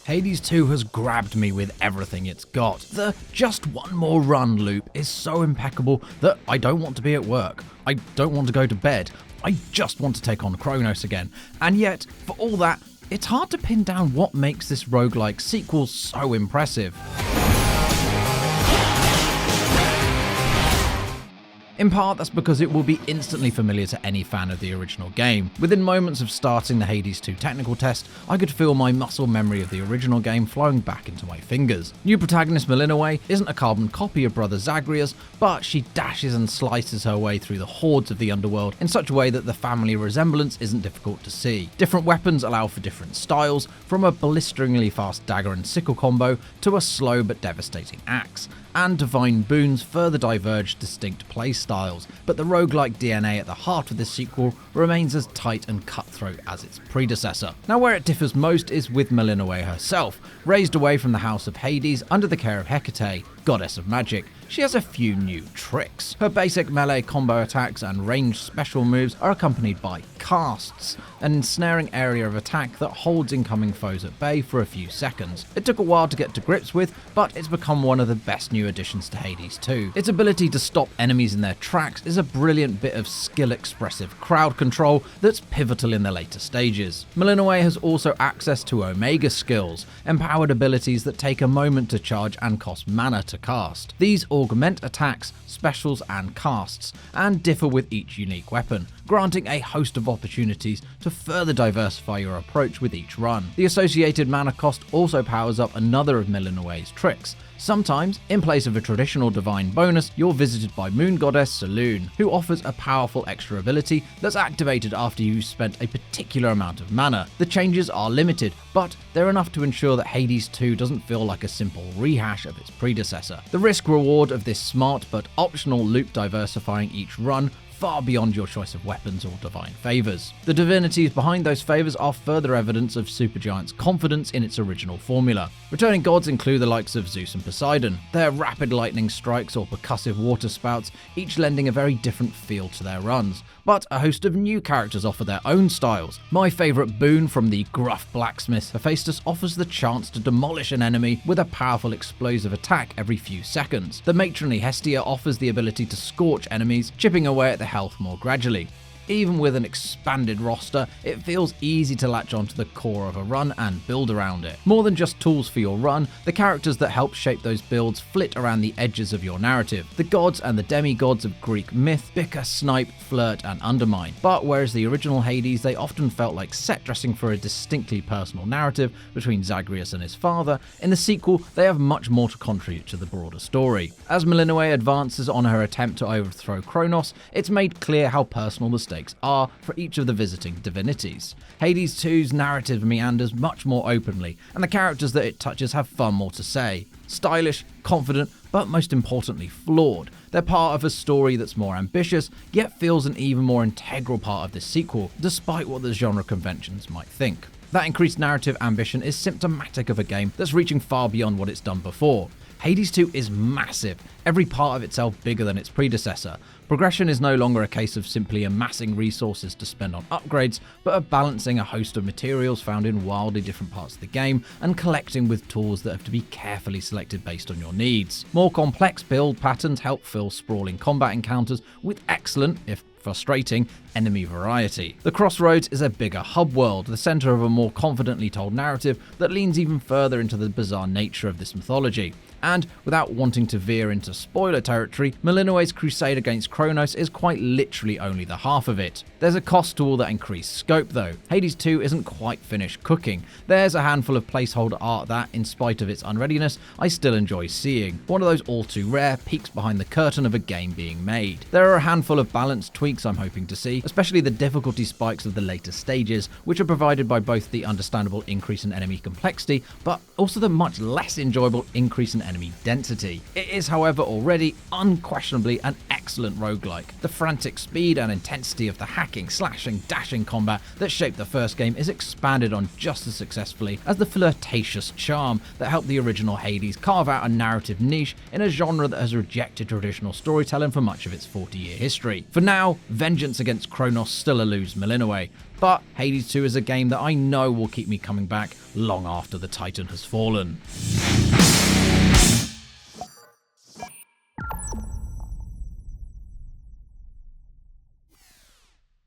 Hades 2 has grabbed me with everything it's got. The just one more run loop is so impeccable that I don't want to be at work. I don't want to go to bed. I just want to take on Kronos again. And yet, for all that, it's hard to pin down what makes this roguelike sequel so impressive. In part, that's because it will be instantly familiar to any fan of the original game. Within moments of starting the Hades 2 technical test, I could feel my muscle memory of the original game flowing back into my fingers. New protagonist Melinoë isn't a carbon copy of brother Zagreus, but she dashes and slices her way through the hordes of the underworld in such a way that the family resemblance isn't difficult to see. Different weapons allow for different styles, from a blisteringly fast dagger and sickle combo to a slow but devastating axe. And divine boons further diverge distinct playstyles, but the roguelike DNA at the heart of this sequel remains as tight and cutthroat as its predecessor. Now, where it differs most is with Melinoë herself. Raised away from the House of Hades under the care of Hecate, goddess of magic, she has a few new tricks. Her basic melee combo attacks and ranged special moves are accompanied by casts, an ensnaring area of attack that holds incoming foes at bay for a few seconds. It took a while to get to grips with, but it's become one of the best new additions to Hades 2. Its ability to stop enemies in their tracks is a brilliant bit of skill-expressive crowd control that's pivotal in the later stages. Melinoë has also access to Omega skills, empowered abilities that take a moment to charge and cost mana to cast. These augment attacks, specials and casts, and differ with each unique weapon, granting a host of opportunities to further diversify your approach with each run. The associated mana cost also powers up another of Melinoë's tricks. Sometimes, in place of a traditional divine bonus, you're visited by moon goddess Selûne, who offers a powerful extra ability that's activated after you've spent a particular amount of mana. The changes are limited, but they're enough to ensure that Hades 2 doesn't feel like a simple rehash of its predecessor. The risk-reward of this smart but optional loop diversifying each run far beyond your choice of weapons or divine favours. The divinities behind those favours are further evidence of Supergiant's confidence in its original formula. Returning gods include the likes of Zeus and Poseidon, their rapid lightning strikes or percussive water spouts, each lending a very different feel to their runs. But a host of new characters offer their own styles. My favourite boon from the gruff blacksmith Hephaestus offers the chance to demolish an enemy with a powerful explosive attack every few seconds. The matronly Hestia offers the ability to scorch enemies, chipping away at their health more gradually. Even with an expanded roster, it feels easy to latch onto the core of a run and build around it. More than just tools for your run, the characters that help shape those builds flit around the edges of your narrative. The gods and the demigods of Greek myth bicker, snipe, flirt, and undermine. But whereas the original Hades, they often felt like set dressing for a distinctly personal narrative between Zagreus and his father, in the sequel, they have much more to contribute to the broader story. As Melinoë advances on her attempt to overthrow Kronos, it's made clear how personal the stakes are for each of the visiting divinities. Hades 2's narrative meanders much more openly, and the characters that it touches have far more to say. Stylish, confident, but most importantly flawed. They're part of a story that's more ambitious, yet feels an even more integral part of this sequel, despite what the genre conventions might think. That increased narrative ambition is symptomatic of a game that's reaching far beyond what it's done before. Hades 2 is massive, every part of itself bigger than its predecessor. Progression is no longer a case of simply amassing resources to spend on upgrades, but of balancing a host of materials found in wildly different parts of the game and collecting with tools that have to be carefully selected based on your needs. More complex build patterns help fill sprawling combat encounters with excellent, if frustrating, enemy variety. The Crossroads is a bigger hub world, the centre of a more confidently told narrative that leans even further into the bizarre nature of this mythology. And, without wanting to veer into spoiler territory, Melinoë's crusade against Kronos is quite literally only the half of it. There's a cost to all that increased scope though. Hades 2 isn't quite finished cooking. There's a handful of placeholder art that, in spite of its unreadiness, I still enjoy seeing. One of those all too rare peeks behind the curtain of a game being made. There are a handful of balance tweaks I'm hoping to see, especially the difficulty spikes of the later stages, which are provided by both the understandable increase in enemy complexity, but also the much less enjoyable increase in enemy density. It is, however, already unquestionably an excellent excellent roguelike. The frantic speed and intensity of the hacking, slashing, dashing combat that shaped the first game is expanded on just as successfully as the flirtatious charm that helped the original Hades carve out a narrative niche in a genre that has rejected traditional storytelling for much of its 40-year history. For now, vengeance against Kronos still eludes Millennium, but Hades 2 is a game that I know will keep me coming back long after the Titan has fallen.